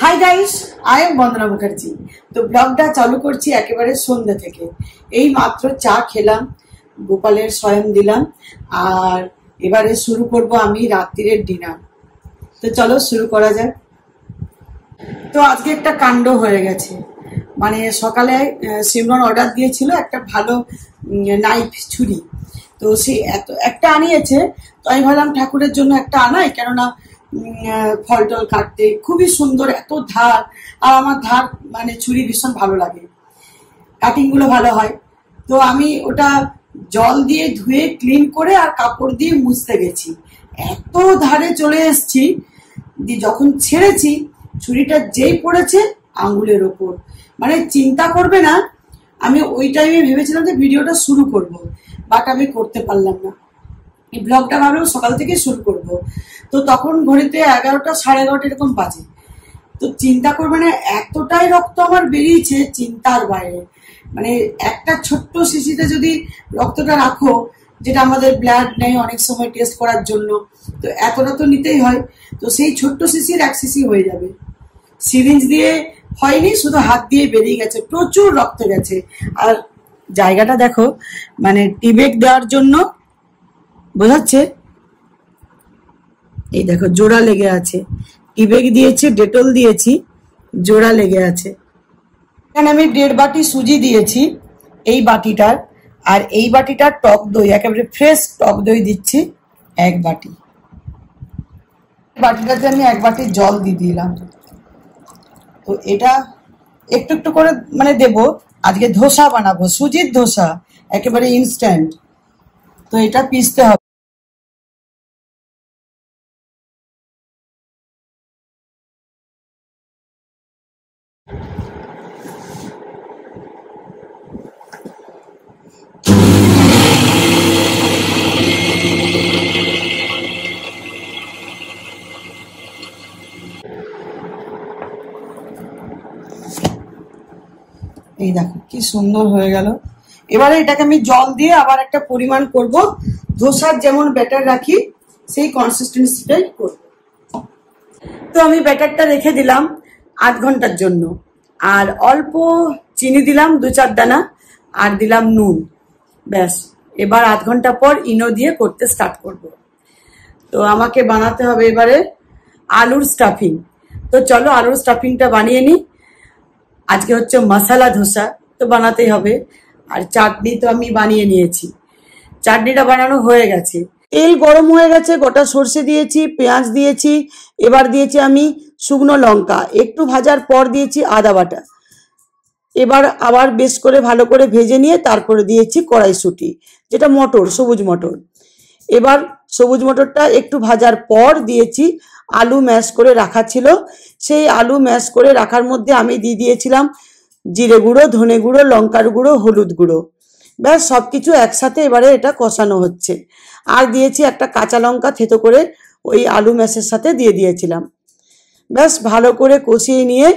Hi guys, I am বন্দনা মুখার্জি। তো ব্লগটা চালু করছি একেবারে সন্ধ্যা থেকে। এই মাত্র চা খেলাম, গোপালের শয়ন দিলাম, আর এবারে শুরু করব আমি রাত্রির ডিনার। তো চলো শুরু করা যাক। তো আজকে একটা কাণ্ড হয়ে গেছে, মানে সকালে সিমরন অর্ডার দিয়েছিল একটা ভালো নাইফ ছুরি। তো সে একটা আনিয়েছে, তো আমি ভাবলাম ঠাকুরের জন্য একটা আনাই, কেননা ফল টল কাটতে খুবই সুন্দর, এত ধার। আর আমার ধার মানে ছুরি ভীষণ ভালো লাগে, কাটিং গুলো ভালো হয়। তো আমি ওটা জল দিয়ে ধুয়ে ক্লিন করে আর কাপড় দিয়ে মুছতে গেছি, এত ধারে চলে এসছি। যখন ছেড়েছি, ছুরিটা যেই পড়েছে আঙ্গুলের ওপর, মানে চিন্তা করবে না। আমি ওই টাইমে ভেবেছিলাম যে ভিডিওটা শুরু করব, বাট আমি করতে পারলাম না। এই ব্লগটা ভাবলাম সকাল থেকে শুরু করব। তো তখন ঘড়িতে 11টা, 11:30 এরকম বাজে। তো চিন্তা করবে না, এতটাই রক্ত আমার বেরিয়েছে চিন্তার বাইরে। মানে একটা ছোট্ট শিশিতে যদি রক্তটা রাখো, যেটা আমাদের ব্লাড নেয় অনেক সময় টেস্ট করার জন্য, তো এতটা তো নিতেই হয়। তো সেই ছোট্ট শিশির 1 শিশি হয়ে যাবে। সিরিঞ্জ দিয়ে হয়নি, শুধু হাত দিয়ে বেরিয়ে গেছে, প্রচুর রক্ত গেছে। আর জায়গাটা দেখো, মানে টিবেক দেওয়ার জন্য বোঝাচ্ছে, এই দেখো জোড়া লেগে আছে। টিবেক দিয়েছি, ডেটল দিয়েছি, জোড়া লেগে আছে। এখানে আমি 1.5 বাটি সুজি দিয়েছি এই বাটিটার, আর এই বাটিটার টক দই, একেবারে ফ্রেশ টক দই দিচ্ছি 1 বাটি। বাটিটাতে আমি 1 বাটি জল দিয়ে দিলাম। তো এটা একটু একটু করে মানে দেবো। আজকে ধোসা বানাবো, সুজির ধোসা, একেবারে ইনস্ট্যান্ট। তো এটা পিষতে হবে। এই দেখো কি সুন্দর হয়ে গেল। এবারে এটাকে আমি জল দিয়ে আবার একটা পরিমাণ করব, ধোসার যেমন ব্যাটার রাখি সেই কনসিস্টেন্সিটাই করব। তো আমি ব্যাটারটা রেখে দিলাম 8 ঘন্টার জন্য, আর অল্প চিনি দিলাম 2-4 দানা, আর দিলাম নুন, ব্যাস। এবার 8 ঘন্টা পর ইনো দিয়ে করতে স্টার্ট করব। তো আমাকে বানাতে হবে এবারে আলুর স্টাফিং। তো চলো আলুর স্টাফিংটা বানিয়ে নিই। আজকে হচ্ছে মশলা ধোসা, তো বানাতেই হবে। আর চাটনি তো আমি বানিয়ে নিয়েছি, চাটনিটা বানানো হয়ে গেছে। তেল গরম হয়ে গেছে, গোটা সর্ষে দিয়েছি, পেঁয়াজ দিয়েছি, এবার দিয়েছি আমি শুকনো লঙ্কা, একটু ভাজার পর দিয়েছি আদা বাটা। এবার আবার বেশ করে ভালো করে ভেজে নিয়ে তারপরে দিয়েছি কড়াইশুঁটি, যেটা মটর, সবুজ মটর। এবার সবুজ মটরটা একটু ভাজার পর দিয়েছি আলু ম্যাশ করে রাখা ছিল। সেই আলু ম্যাশ করে রাখার মধ্যে আমি দিয়ে দিয়েছিলাম জিরে গুঁড়ো, ধনে গুঁড়ো, লঙ্কার গুঁড়ো, হলুদ গুঁড়ো। ব্যাস সব কিছু একসাথে এবারে এটা কষানো হচ্ছে। আর দিয়েছি একটা কাঁচা লঙ্কা থেতো করে ওই আলু ম্যাশের সাথে দিয়ে দিয়েছিলাম। ব্যাস ভালো করে কষিয়ে নিয়ে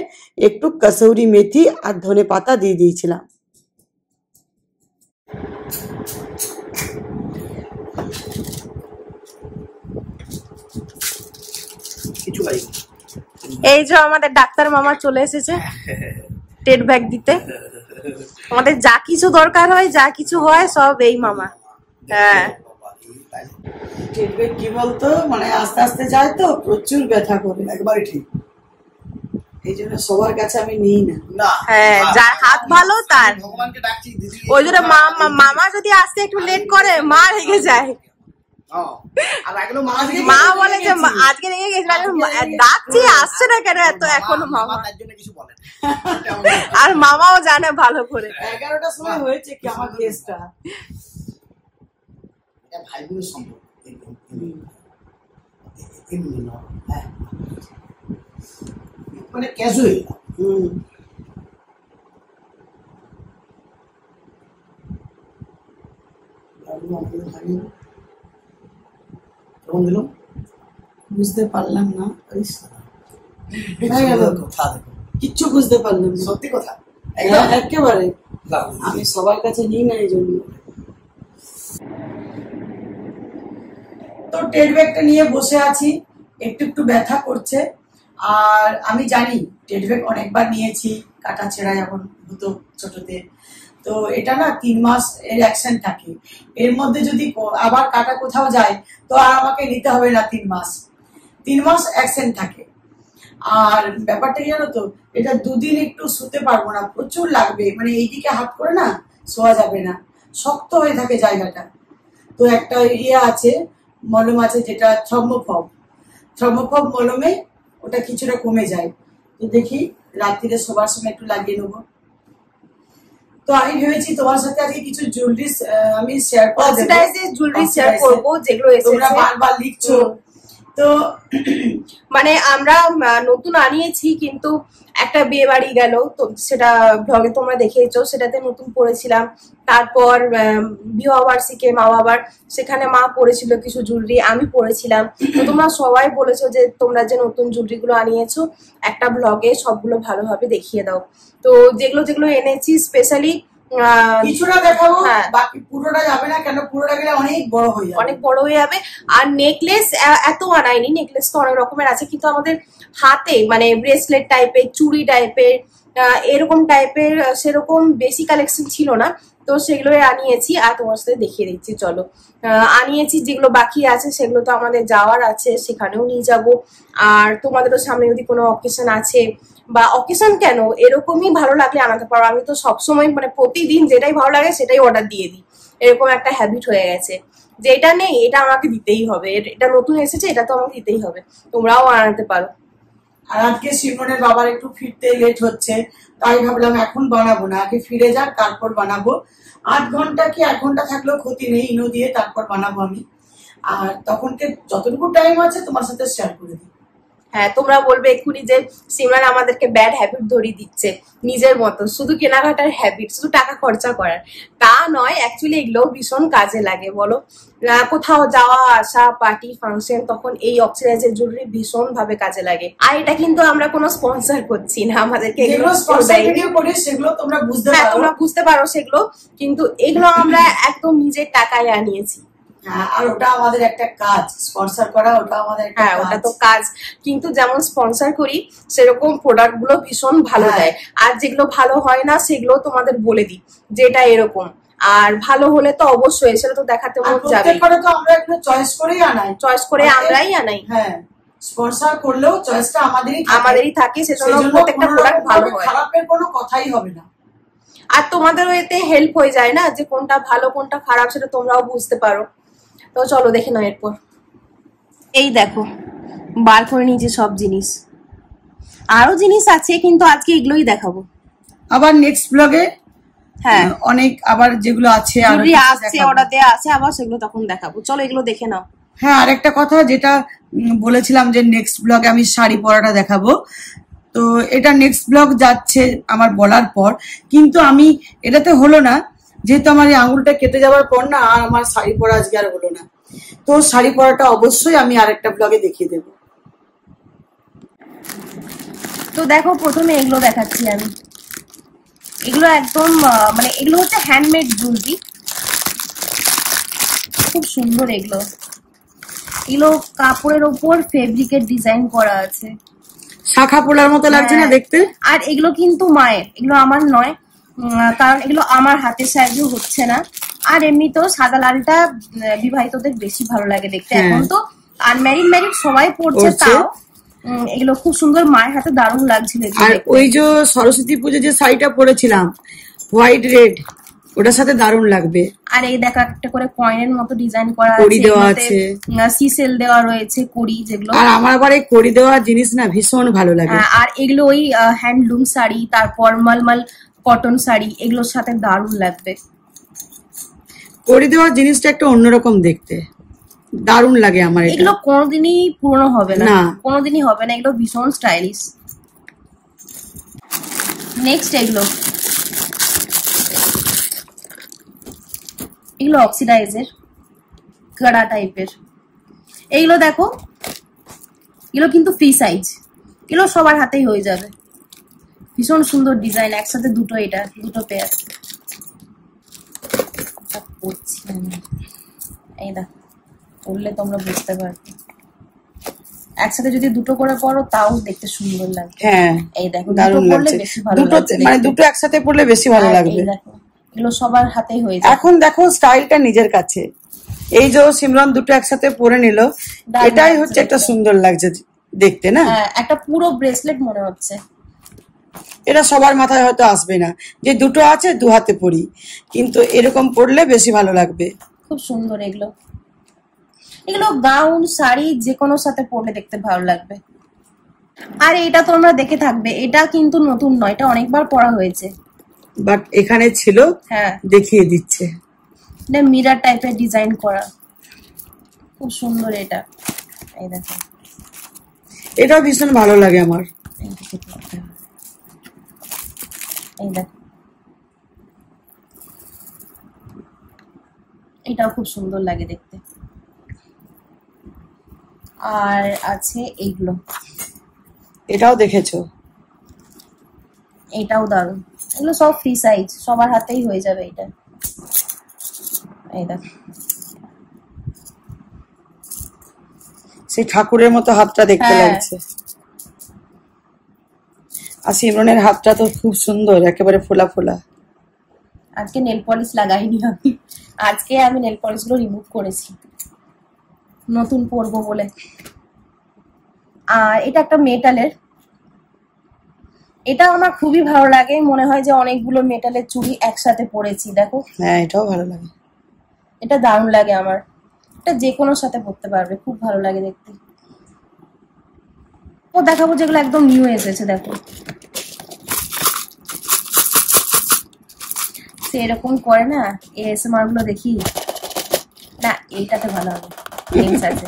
একটু কসুরি মেথি আর ধনে পাতা দিয়ে দিয়েছিলাম। এই যে আমাদের ডাক্তার মামা চলে এসেছে টেট ব্যাগ দিতে। আমাদের যা কিছু দরকার হয়, যা কিছু হয়, সব এই মামা। হ্যাঁ, টেট ব্যাগ কি বলতো, মানে আস্তে আস্তে যায় তো প্রচুর ব্যথা করে, একবারে ঠিক। এই জন্য সবার কাছে আমি নিই না। হ্যাঁ, যার হাত ভালো তার। ওই জন্য মামা যদি আসতে একটু লেট করে, মা রেগে যায়। মা বলে যে আজকে রেগে গেছে, ডাকছি আসছে না কেন এত এখনো মামা। আর মামাও জানে ভালো করে। 11টার সময় হয়েছে কি আমার কেসটা। মানে ক্যাজুয়াল। বুঝতে পারলাম না, কিচ্ছু বুঝতে পারলাম না, সত্যি কথা একেবারে। আমি সবার কাছে নিই না, এই জন্য। তো টেট ব্যাগটা নিয়ে বসে আছি, একটু একটু ব্যথা করছে। আর আমি জানি টেড ব্যাগ অনেকবার নিয়েছি, কাটা ছেঁড়া যখন হতো ছোটতে। তো এটা না 3 মাস এর অ্যাকশন থাকে, এর মধ্যে যদি আবার কাটা কোথাও যায় তো আর আমাকে নিতে হবে না 3 মাস, 3 মাস অ্যাকশন থাকে। আর ব্যাপারটা কি জানো তো, এটা 2 দিন একটু শুতে পারবো না, প্রচুর লাগবে, মানে এইদিকে হাত করে না শোয়া যাবে না, শক্ত হয়ে থাকে জায়গাটা। তো একটা আছে, মলম আছে যেটা থ্রম্বোফব মলমে ওটা কিছুটা কমে যায়। তো দেখি রাত্রিরে শোবার সময় একটু লাগিয়ে নেবো। তো আমি ভেবেছি তোমার সাথে আজকে কিছু জুয়েলারি আমি শেয়ার করে দেব, জুয়েলারি শেয়ার করব যেগুলো তোমরা এসেছে। বারবার লিখছো। তো মানে আমরা নতুন আনিয়েছি, কিন্তু একটা বিয়ে বাড়ি গেল, তো সেটা ব্লগে তোমরা দেখেছো, সেটাতে নতুন পড়েছিলাম। তারপর বিবাহ বার্ষিকী মা বাবার, সেখানে মা পড়েছিল কিছু জুয়েলারি, আমি পড়েছিলাম। তো তোমরা সবাই বলেছো যে তোমরা যে নতুন জুয়েলারি গুলো আনিয়েছো একটা ব্লগে সবগুলো ভালোভাবে দেখিয়ে দাও। তো যেগুলো যেগুলো এনেছি স্পেশালি কিছুটা দেখাবো, বাকি পুরোটা যাবে না, কেন পুরোটা গেলে অনেক বড় হয়ে যাবে, অনেক বড় হয়ে যাবে। আর নেকলেস এত আনাইনি, নেকলেস তো অনেক রকমের আছে, কিন্তু আমাদের হাতে মানে ব্রেসলেট টাইপের, চুড়ি টাইপের, এরকম টাইপের সেরকম বেশি কালেকশন ছিল না, তো সেগুলো আনিয়েছি আর তোমার সাথে দেখিয়ে দিচ্ছি। চলো, আনিয়েছি, যেগুলো বাকি আছে সেগুলো তো আমাদের যাওয়ার আছে, সেখানেও নিয়ে যাব। আর তোমাদেরও সামনে যদি কোনো অকেশন আছে, বা অকেশন কেন, এরকমই ভালো লাগলে আনাতে পারো। আমি তো সবসময় মানে প্রতিদিন যেটাই ভালো লাগে সেটাই অর্ডার দিয়ে দিই, এরকম একটা হ্যাবিট হয়ে গেছে যে এটা নেই এটা আমাকে দিতেই হবে, এটা নতুন এসেছে এটা তো আমাকে দিতেই হবে। তোমরাও আনাতে পারো। আর আজকে সিমনের বাবার একটু ফিরতে লেট হচ্ছে, তাই ভাবলাম এখন বানাবো না, আগে ফিরে যাক তারপর বানাবো। 8 ঘন্টা কি 1 ঘন্টা থাকলেও ক্ষতি নেই, ইনো দিয়ে তারপর বানাবো আমি। আর তখনকে যতটুকু টাইম আছে তোমার সাথে শেয়ার করে দিই। হ্যাঁ, তোমরা বলবে এক্ষুনি যে সিমরান আমাদেরকে ব্যাড হ্যাবিট ধরিয়ে দিচ্ছে নিজের মতো, শুধু কেনাকাটার হ্যাবিট, শুধু টাকা খরচা করার। তা নয়, অ্যাকচুয়ালি এগুলো ভীষণ কাজে লাগে, বলো। কোথাও যাওয়া আসা, পার্টি ফাংশন, তখন এই অক্সিডাইজের জুয়েলারি ভীষণ ভাবে কাজে লাগে। আর এটা কিন্তু আমরা কোনো স্পন্সর করছি না, আমাদেরকে সেগুলো তোমরা বুঝতে পারো সেগুলো, কিন্তু এগুলো আমরা একদম নিজের টাকায় আনিয়েছি। আর ওটা আমাদের একটা কাজ, স্পন্সর করা ওটা আমাদের একটা কাজ। ওটা তো কাজ, কিন্তু যেমন স্পন্সর করি সেরকম প্রোডাক্ট গুলো ভীষণ ভালো দেয়। আর যেগুলো ভালো হয় না সেগুলো তোমাদের বলে দিই যেটা এরকম। আর ভালো হলে তো অবশ্যই সেটা তো দেখাতে মন যাবে। তো আমরা একটু চয়েস করেই আনাই, চয়েস করে আমরাই আনাই। হ্যাঁ, স্পন্সর করলেও চয়েসটা আমাদেরই থাকে, সেজন্য প্রত্যেকটা প্রোডাক্ট ভালো হয়, খারাপের কোনো কথাই হবে না। আর তোমাদেরও এতে হেল্প হয়ে যায় না, যে কোনটা ভালো কোনটা খারাপ সেটা তোমরাও বুঝতে পারো। তো চলো দেখে নাও। এরপর এই দেখো বার করে নিয়েছি সব জিনিস, আরো জিনিস আছে কিন্তু আজকে এগুলোই দেখাবো। আবার নেক্সট ব্লগে অনেক আবার যেগুলো আছে অর্ডার দেওয়া আছে, আবার সেগুলো তখন দেখাবো। চলো এগুলো দেখে নাও। হ্যাঁ, আরেকটা কথা যেটা বলেছিলাম যে নেক্সট ব্লগে আমি শাড়ি পরাটা দেখাবো, তো এটা নেক্সট ব্লগ যাচ্ছে আমার বলার পর, কিন্তু আমি এটাতে হলো না, যেহেতু আমার এই আঙুলটা কেটে যাওয়ার পর না আর আমার শাড়ি পরা আজকে আর হলো না। তো শাড়ি পরাটা অবশ্যই আমি আরেকটা ব্লগে দেখিয়ে দেবো। তো দেখো প্রথমে এগুলো দেখাচ্ছি আমি। এগুলো একদম মানে এগুলো হচ্ছে হ্যান্ডমেড জুয়েলারি, খুব সুন্দর। এগুলো কাপড়ের ওপর ফেব্রিকের ডিজাইন করা আছে, শাখা পোলার মতো লাগছে না দেখতে। আর এগুলো কিন্তু মায়ের, এগুলো আমার নয়, কারণ এগুলো আমার হাতের সাইজও হচ্ছে না। আর এমনিতেও সাদা লালটা বিবাহিতদের বেশি ভালো লাগে দেখতে, এখন তো আনম্যারিড সবাই পড়ছে, তাও এগুলো খুব সুন্দর, মায়ের হাতে দারুণ লাগছিল। আর ওই যে সরস্বতী পুজো যে শাড়িটা পরেছিলাম হোয়াইট রেড, ওটার সাথে দারুণ লাগবে। আর এই দেখো একটা করে কয়েনের মতো ডিজাইন করা আছে, সিসেল দেওয়া রয়েছে, কড়ি, যেগুলো। আর আমার আবার এই কড়ি দেওয়া জিনিস না ভীষণ ভালো লাগে। আর এগুলো ওই হ্যান্ডলুম শাড়ি, তারপর মালমাল কটন শাড়ি, এগুলোর সাথে দারুণ লাগবে। কড়ি দেওয়া জিনিসটা একটা অন্যরকম দেখতে, দারুণ লাগে আমার। এগুলো কোনোদিনই পুরনো হবে না, কোনোদিনই হবে না, এগুলো ভীষণ স্টাইলিশ। নেক্সট এগুলো অক্সিডাইজের কাড়া টাইপের। এইগুলো দেখো, এগুলো কিন্তু ফ্রি সাইজ, এগুলো সবার হাতেই হয়ে যাবে। ভীষণ সুন্দর ডিজাইন, একসাথে দুটো, এটা দুটো পেয়ার। এই দেখো, করলে তোমরা বুঝতে পারবে। একসাথে যদি দুটো করে পরো তাও দেখতে সুন্দর লাগে। হ্যাঁ এই দেখো দারুণ লাগছে, দুটো মানে দুটো একসাথে পরলে বেশি ভালো লাগবে। দেখো এগুলো সবার হাতেই হয়ে যায়। এখন দেখো স্টাইলটা নিজের কাছে। এই যে সিমরন দুটো একসাথে পরে নিল, এটাই হচ্ছে একটা সুন্দর লাগছে দেখতে না? একটা পুরো ব্রেসলেট মনে হচ্ছে। এটা সবার মাথায় হয়তো আসবে না যে দুটো আছে দু হাতে পরি, কিন্তু এরকম পরলে বেশি ভালো লাগবে। খুব সুন্দর এগুলো, এগুলো গাউন শাড়ি যে কোনো সাথে পরলে দেখতে ভালো লাগবে। আর এটা তোমরা দেখে থাকবে, এটা কিন্তু নতুন নয়, এটা অনেকবার পরা হয়েছে, বাট এখানে ছিল। হ্যাঁ দেখিয়ে দিচ্ছে, এটা মিরর টাইপের ডিজাইন করা, খুব সুন্দর এটা। এই দেখো এটা ভীষণ ভালো লাগে আমার। এই দেখো এটাও খুব সুন্দর লাগে দেখতে। আর আছে এইগুলো, এটাও দেখেছো? এটাও দারুণ, এগুলো সব ফ্রি সাইজ, সবার হাতেই হয়ে যাবে এটা। এই দেখো সেই ঠাকুরের মতো হাতটা দেখতে লাগছে। আর সিমরনের হাতটা তো খুব সুন্দর, একেবারে ফোলা ফোলা। আজকে নেল পলিশ লাগাইনি আমি, আজকে আমি নেল পলিশ গুলো রিমুভ করেছি নতুন পরবো বলে। আর এটা একটা মেটালের, এটা আমার খুবই ভালো লাগে, মনে হয় যে অনেকগুলো মেটালের চুড়ি একসাথে পরেছি। দেখো হ্যাঁ এটাও ভালো লাগে, এটা দারুণ লাগে আমার, এটা যে কোনো সাথে পরতে পারবে, খুব ভালো লাগে দেখতে। ও দেখাবো যেগুলো একদম নিউ এসেছে, দেখো সে এরকম করে না এএসএমআর গুলো দেখি না, এইটাতে ভালো হবে, লিংস আছে,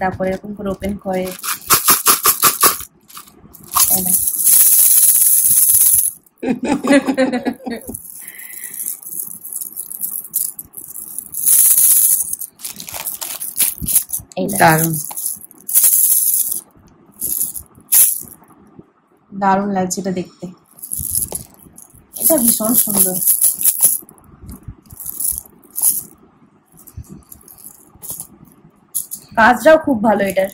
তারপরে এরকম করে ওপেন করে। দারুণ দারুণ লাগছে এটা দেখতে, এটা ভীষণ সুন্দর। কাজটাও খুব ভালো এটার।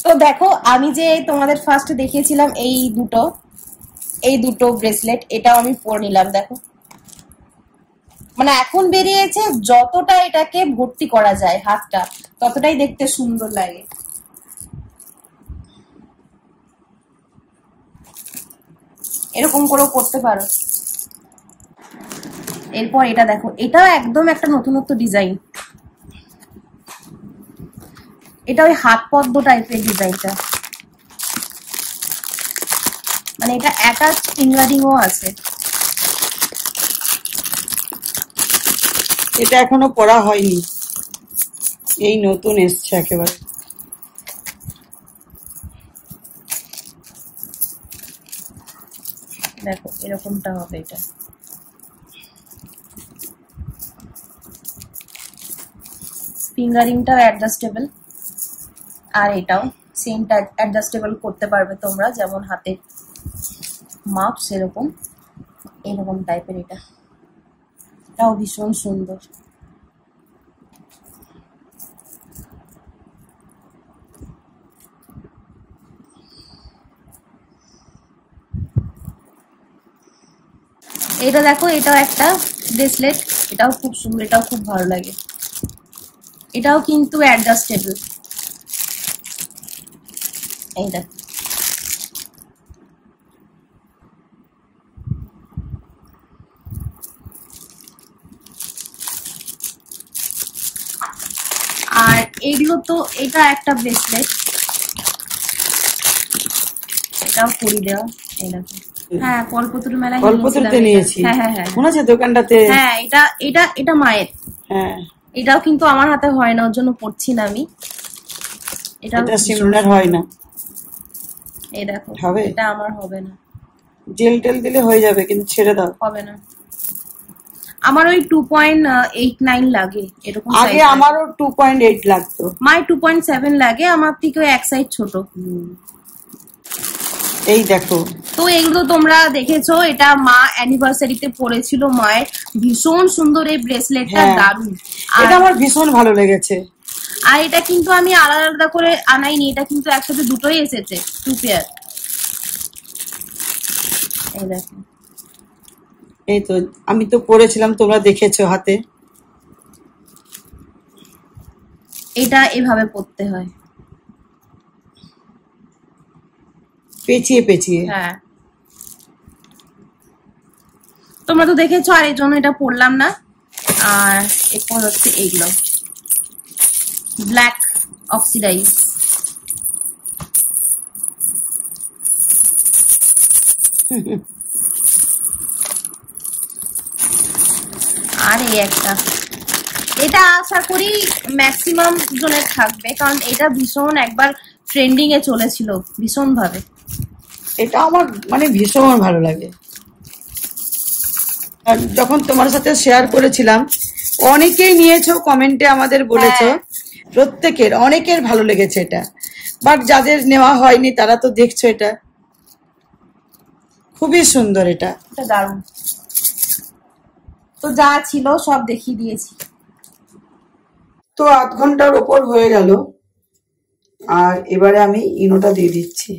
তো দেখো আমি যে তোমাদের ফার্স্ট দেখিয়েছিলাম এই দুটো ব্রেসলেট, এটাও আমি পরে নিলাম। দেখো মানে এখন বেরিয়েছে, যতটা এটাকে ভর্তি করা যায় হাতটা ততটাই দেখতে সুন্দর লাগে। এরকম করেও করতে পারো। এরপর এটা দেখো, এটা একদম একটা নতুনত্ব ডিজাইন, এটা ওই হাত পদ্ম টাইপের ডিজাইনটা, মানে এটা অ্যাটাচ ফিঙ্গারিংও আছে। এটা এখনো পরা হয়নি, এই নতুন এসছে একেবারে। দেখো এরকমটা হবে এটা, ফিঙ্গারিংটাও অ্যাডজাস্টেবল, আর এটাও সেমটা অ্যাডজাস্টেবল করতে পারবে তোমরা, যেমন হাতের মাপ সেরকম, এরকম টাইপের। এটাও ভীষণ সুন্দর। এটা দেখো, এটাও একটা ব্রেসলেট, এটাও খুব সুন্দর, এটাও খুব ভালো লাগে, এটাও কিন্তু অ্যাডজাস্টেবল। এই দেখো আর এগুলো তো, এটা একটা ব্রেসলেট, এটাও পরি দেওয়া। এই দেখো, হ্যাঁ কল্পতরু মেলায় নিয়েছি, মনে আছে দোকানটাতে। হ্যাঁ এটা মায়ের। হ্যাঁ এটাও কিন্তু আমার হাতে হয় না, ওর জন্য পরছি না আমি। এটা সিমরনের হয় না। এই দেখো হবে, এটা আমার হবে না, জেল টেল দিলে হয়ে যাবে, কিন্তু ছেড়ে দাও, হবে না। আমার ওই 2.89 লাগে এরকম। আগে আমারও 2.8 লাগতো, মায়ের 2.7 লাগে, আমার থেকে এক সাইজ ছোট। এই দেখো, তো এগুলো তোমরা দেখেছো, এটা মা অ্যানিভার্সারিতে পরেছিল মায়ের, ভীষণ সুন্দর এই ব্রেসলেটটা, দারুণ। এটা আমার ভীষণ ভালো লেগেছে। আর এটা কিন্তু আমি আলাদা আলাদা করে আনাইনি, এটা কিন্তু একসাথে দুটোই এসেছে, 2 পেয়ার। এই দেখো, এই তো আমি তো পরেছিলাম, তোমরা দেখেছো হাতে। এটা এভাবে পরতে হয়, পেঁচিয়ে পেঁচিয়ে। হ্যাঁ তোমরা তো দেখেছো, আর এই জন্য এটা পরলাম না। আর এরপর হচ্ছে এইগুলো ব্ল্যাক অক্সিডাইজ, আর এই একটা, এটা আশা করি ম্যাক্সিমাম জনের থাকবে, কারণ এটা ভীষণ একবার ট্রেন্ডিং এ চলেছিল ভীষণ ভাবে। এটা আমার মানে ভীষণ ভালো লাগে। আর যখন তোমার সাথে শেয়ার করেছিলাম, অনেকেই নিয়েছো, কমেন্টে আমাদের বলেছো, প্রত্যেকের অনেকের ভালো লেগেছে এটা। বাট যাদের নেওয়া হয়নি তারা তো দেখছো, এটা খুবই সুন্দর। এটা দারুণ। তো যা ছিল সব দেখিয়ে দিয়েছি। তো 8 ঘন্টার ওপর হয়ে গেল, আর এবারে আমি ইনোটা দিয়ে দিচ্ছি।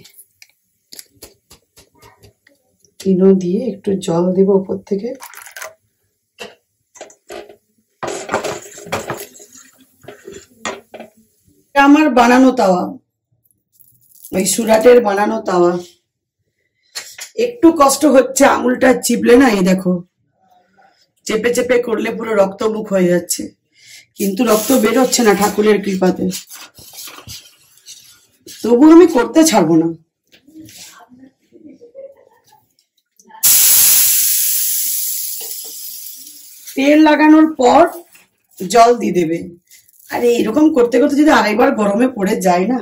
ইনো দিয়ে একটু জল দেব উপর থেকে। আমার বানানো তাওয়া, ওই সুরাটের বানানো তাওয়া। একটু কষ্ট হচ্ছে, আঙুলটা চিপলে না, এই দেখো চেপে চেপে করলে পুরো রক্ত মুখ হয়ে যাচ্ছে, কিন্তু রক্ত বেরোচ্ছে না ঠাকুরের কৃপাতে। তবু আমি করতে ছাড়বো না। তেল লাগানোর পর জল দিয়ে দেবে। আরে এরকম করতে করতে যদি আরেকবার গরমে পড়ে যায় না,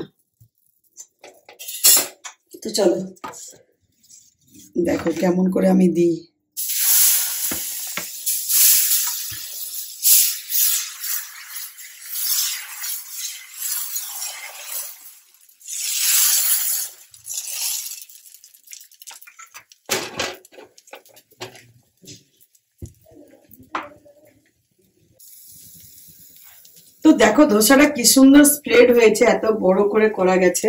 তো চলো দেখো কেমন করে আমি দিই। তো দেখো ধোসাটা কি সুন্দর স্প্রেড হয়েছে, এত বড় করে করা গেছে,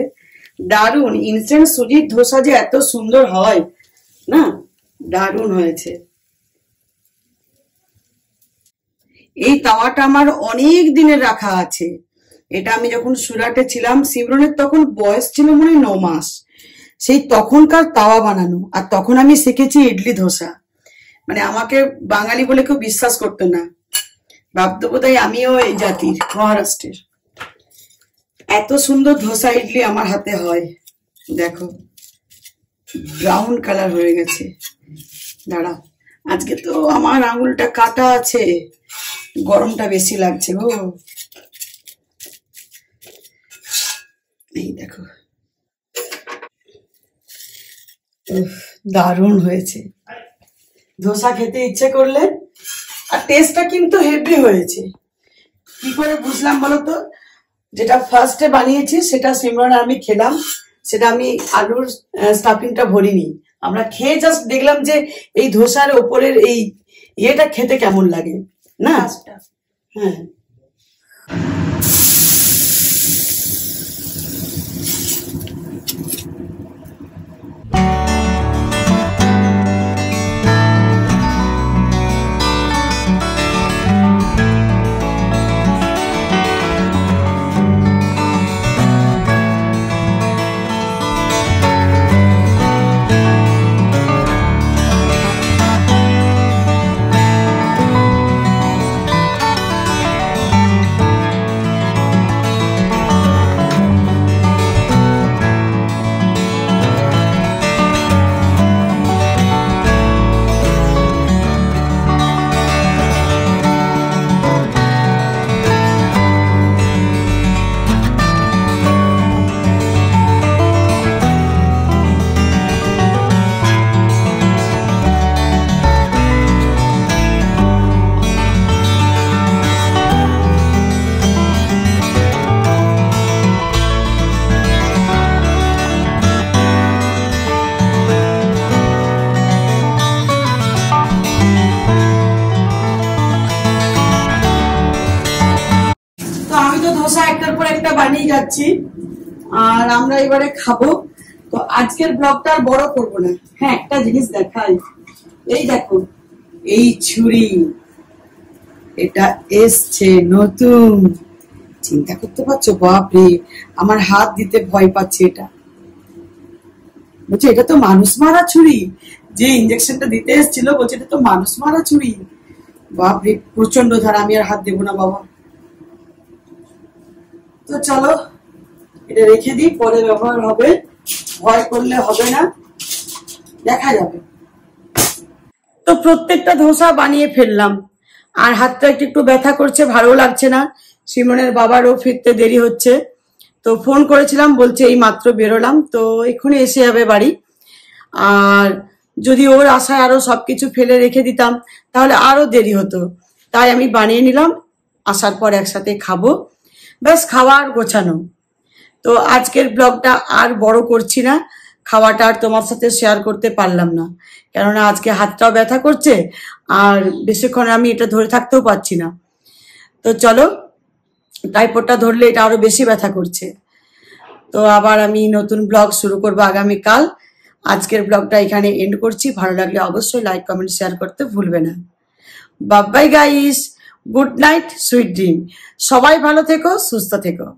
দারুন। ইনস্ট্যান্ট সুজির ধোসা যে এত সুন্দর হয় না, দারুন হয়েছে। এই তাওয়াটা আমার অনেক দিনের রাখা আছে। এটা আমি যখন সুরাটে ছিলাম, সিমরনের তখন বয়স ছিল মনে হয় 9 মাস, সেই তখনকার তাওয়া বানানো। আর তখন আমি শিখেছি ইডলি ধোসা। মানে আমাকে বাঙালি বলে কেউ বিশ্বাস করতো না, ভাবতো বোধহয় আমিও এই জাতির, মহারাষ্ট্রের। এত সুন্দর ধোসা ইডলি আমার হাতে হয়। দেখো ব্রাউন কালার হয়ে গেছে। দাঁড়া, আজকে তো আমার আঙুলটা কাটা আছে, গরমটা বেশি লাগছে গো। এই দেখো দারুণ হয়েছে। ধোসা খেতে ইচ্ছে করলে, আর টেস্টটা কিন্তু হেভি হয়েছে। কি করে বুঝলাম বলো তো? যেটা ফার্স্টে বানিয়েছি সেটা সিমরন আর আমি খেলাম, সেটা আমি আলুর স্টাফিংটা ভরিনি। আমরা খেয়ে জাস্ট দেখলাম যে এই ধোসার ওপরের এই ইয়েটা খেতে কেমন লাগে না। হ্যাঁ, যাচ্ছি আর আমরা এবারে খাবো। তো আজকের ব্লগটা আর বড় করবো না। হ্যাঁ, একটা জিনিস দেখাই, এই দেখো এই ছুরি, এটা এসছে নতুন। চিন্তা করতে পারছো? বাপরে, আমার হাত দিতে ভয় পাচ্ছে। এটা বলছে এটা তো মানুষ মারা ছুরি। যে ইঞ্জেকশনটা দিতে এসেছিল বলছে এটা তো মানুষ মারা ছুরি। বাপরে, প্রচন্ড ধার, আমি আর হাত দেবো না বাবা। তো চলো এটা রেখে দিই, পরে ব্যবহার হবে, ভয় করলে হবে না, দেখা যাবে। তো প্রত্যেকটা ধোসা বানিয়ে ফেললাম আর হাতটা একটু ব্যথা করছে, ভালো লাগছে না। সিমনের বাবারও ফিরতে দেরি হচ্ছে, তো ফোন করেছিলাম, বলছে এই মাত্র বেরোলাম, তো এক্ষুনি এসে যাবে বাড়ি। আর যদি ওর আশায় আরো সবকিছু ফেলে রেখে দিতাম তাহলে আরো দেরি হতো, তাই আমি বানিয়ে নিলাম, আসার পর একসাথে খাবো, ব্যাস খাওয়া আর গোছানো। তো আজকের ব্লগটা আর বড় করছি না, খাওয়াটা আর তোমার সাথে শেয়ার করতে পারলাম না, কেননা আজকে হাতটাও ব্যথা করছে আর বেশিক্ষণ আমি এটা ধরে থাকতেও পারছি না। তো চলো, ট্রাইপডটা ধরলে এটা আরো বেশি ব্যথা করছে। তো আবার আমি নতুন ব্লগ শুরু করবো আগামীকাল। আজকের ব্লগটা এখানে এন্ড করছি। ভালো লাগলে অবশ্যই লাইক, কমেন্ট, শেয়ার করতে ভুলবে না। Bye bye guys, good night, sweet dream. সবাই ভালো থেকো, সুস্থ থেকো।